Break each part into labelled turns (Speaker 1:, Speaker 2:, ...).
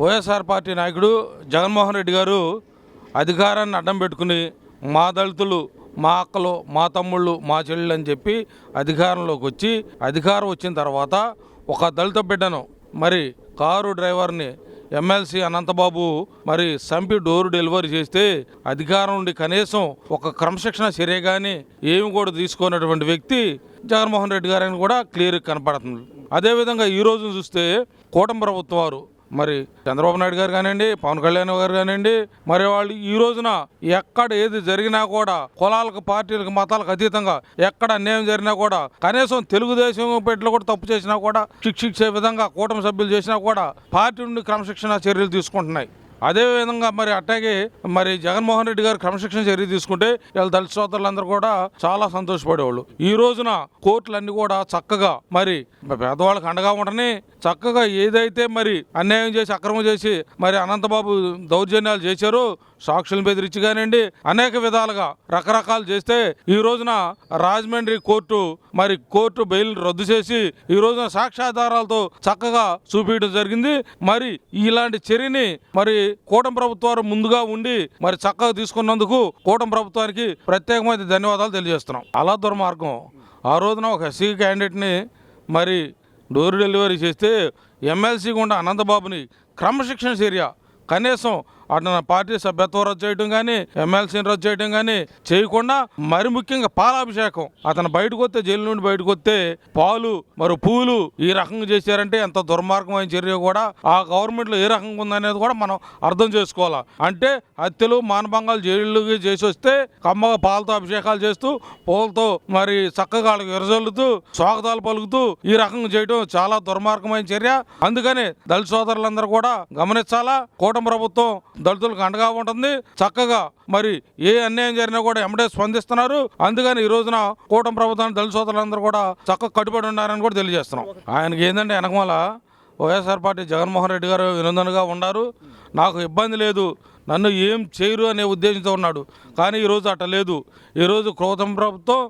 Speaker 1: YSR party నాయకుడు జగన్మోహన్ రెడ్డి గారు అధికారాన్ని అడ్డం పెట్టుకుని మా దళితులు, మా అక్కలు, మా తమ్ముళ్ళు, మా చెల్లెళ్ళు అని చెప్పి అధికారంలోకి వచ్చి అధికారం వచ్చిన తర్వాత ఒక దళిత బిడ్డను మరి కారు డ్రైవర్ని ఎమ్మెల్సీ అనంతబాబు మరి సంపి డోర్ డెలివరీ చేస్తే అధికారం నుండి కనీసం ఒక క్రమశిక్షణ చర్య కానీ ఏమి కూడా తీసుకున్నటువంటి వ్యక్తి జగన్మోహన్ రెడ్డి గారని కూడా క్లియర్గా కనపడుతుంది. అదేవిధంగా ఈ రోజు చూస్తే కూటమి ప్రభుత్వం వారు మరి చంద్రబాబు నాయుడు గారు కానివ్వండి, పవన్ కళ్యాణ్ గారు కానివ్వండి, మరి వాళ్ళు ఈ రోజున ఎక్కడ ఏది జరిగినా కూడా కులాలకు, పార్టీలకు, మతాలకు అతీతంగా ఎక్కడ అన్యాయం జరిగినా కూడా కనీసం తెలుగుదేశం పెట్టిలో కూడా తప్పు చేసినా కూడా శిక్షించే విధంగా కూటమి సభ్యులు చేసినా కూడా పార్టీ నుండి క్రమశిక్షణ చర్యలు తీసుకుంటున్నాయి. అదేవిధంగా మరి అట్టాగే మరి జగన్మోహన్ రెడ్డి గారు క్రమశిక్షణ చర్య తీసుకుంటే వీళ్ళ దళిత సోదరులందరూ కూడా చాలా సంతోషపడేవాళ్ళు. ఈ రోజున కోర్టులన్నీ కూడా చక్కగా మరి పేదవాళ్ళకి అండగా ఉండని చక్కగా ఏదైతే మరి అన్యాయం చేసి అక్రమం చేసి మరి అనంతబాబు దౌర్జన్యాలు చేశారో సాక్షులను బెదిరించి కానివ్వండి అనేక విధాలుగా రకరకాలు చేస్తే ఈ రోజున రాజమండ్రి కోర్టు బెయిల్ రద్దు చేసి ఈ రోజున సాక్ష్యాధారాలతో చక్కగా చూపించడం జరిగింది. మరి ఇలాంటి చర్యని మరి కూటమి ప్రభుత్వాలు ముందుగా ఉండి మరి చక్కగా తీసుకున్నందుకు కూటమి ప్రభుత్వానికి ప్రత్యేకమైన ధన్యవాదాలు తెలియజేస్తున్నాం. అలా దుర్మార్గం ఆ రోజున ఒక ఎస్సీ క్యాండిడేట్ని మరి డోర్ డెలివరీ చేస్తే ఎమ్మెల్సీ గుండా అనంతబాబుని క్రమశిక్షణ చర్య కనీసం అతను పార్టీ సభ్యత్వం రద్దు చేయడం కానీ, ఎమ్మెల్సీని రద్దు చేయడం కానీ చేయకుండా మరి ముఖ్యంగా పాలాభిషేకం అతను బయటకు వస్తే, జైలు నుండి బయటకు వస్తే పాలు మరి పూలు ఈ రకంగా చేశారంటే ఎంత దుర్మార్గమైన చర్య కూడా ఆ గవర్నమెంట్లో ఏ రకంగా ఉందనేది కూడా మనం అర్థం చేసుకోవాలా. అంటే హత్యలు, మానభంగాలు జైలుకి చేసి వస్తే కమ్మగా పాలతో అభిషేకాలు చేస్తూ పూలతో మరి చక్కగా వాళ్ళకి విరజల్లుతూ స్వాగతాలు పలుకుతూ ఈ రకంగా చేయడం చాలా దుర్మార్గమైన చర్య. అందుకని దళిత సోదరులందరూ కూడా గమనించాలా. కూటమి ప్రభుత్వం దళితులకు అండగా ఉంటుంది. చక్కగా మరి ఏ అన్యాయం జరిగినా కూడా ఎమ్మడే స్పందిస్తున్నారు. అందుకని ఈ రోజున కూటమి ప్రభుత్వాన్ని దళిత సోదరులందరూ కూడా చక్కగా కట్టుబడి ఉన్నారని కూడా తెలియజేస్తున్నాం. ఆయనకి ఏంటంటే వెనకమాల వైఎస్ఆర్ పార్టీ జగన్మోహన్ రెడ్డి గారు వినోదనగా ఉన్నారు, నాకు ఇబ్బంది లేదు, నన్ను ఏం చేయరు అనే ఉద్దేశంతో ఉన్నాడు. కానీ ఈరోజు అట్ట లేదు. ఈరోజు కూటమి ప్రభుత్వం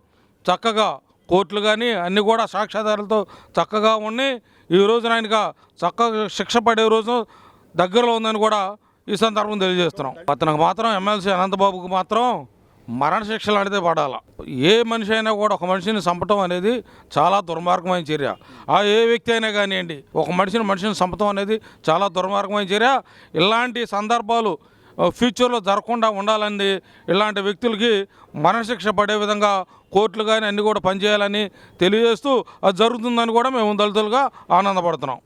Speaker 1: చక్కగా కోర్టులు కానీ అన్నీ కూడా సాక్ష్యాధారాలతో చక్కగా ఉండి ఈ రోజున ఆయనగా చక్కగా శిక్ష పడే రోజు దగ్గరలో ఉందని కూడా ఈ సందర్భం తెలియజేస్తున్నాం. అతనికి మాత్రం ఎమ్మెల్సీ అనంతబాబుకు మాత్రం మరణశిక్ష లాంటిదే పడాలి. ఏ మనిషి అయినా కూడా ఒక మనిషిని చంపటం అనేది చాలా దుర్మార్గమైన చర్య. ఏ వ్యక్తి అయినా కానివ్వండి, ఒక మనిషిని చంపటం అనేది చాలా దుర్మార్గమైన చర్య. ఇలాంటి సందర్భాలు ఫ్యూచర్లో జరగకుండా ఉండాలని ఇలాంటి వ్యక్తులకి మరణశిక్ష పడే విధంగా కోర్టులు కానీ అన్నీ కూడా పనిచేయాలని తెలియజేస్తూ అది జరుగుతుందని కూడా మేము దళితులుగా ఆనందపడుతున్నాం.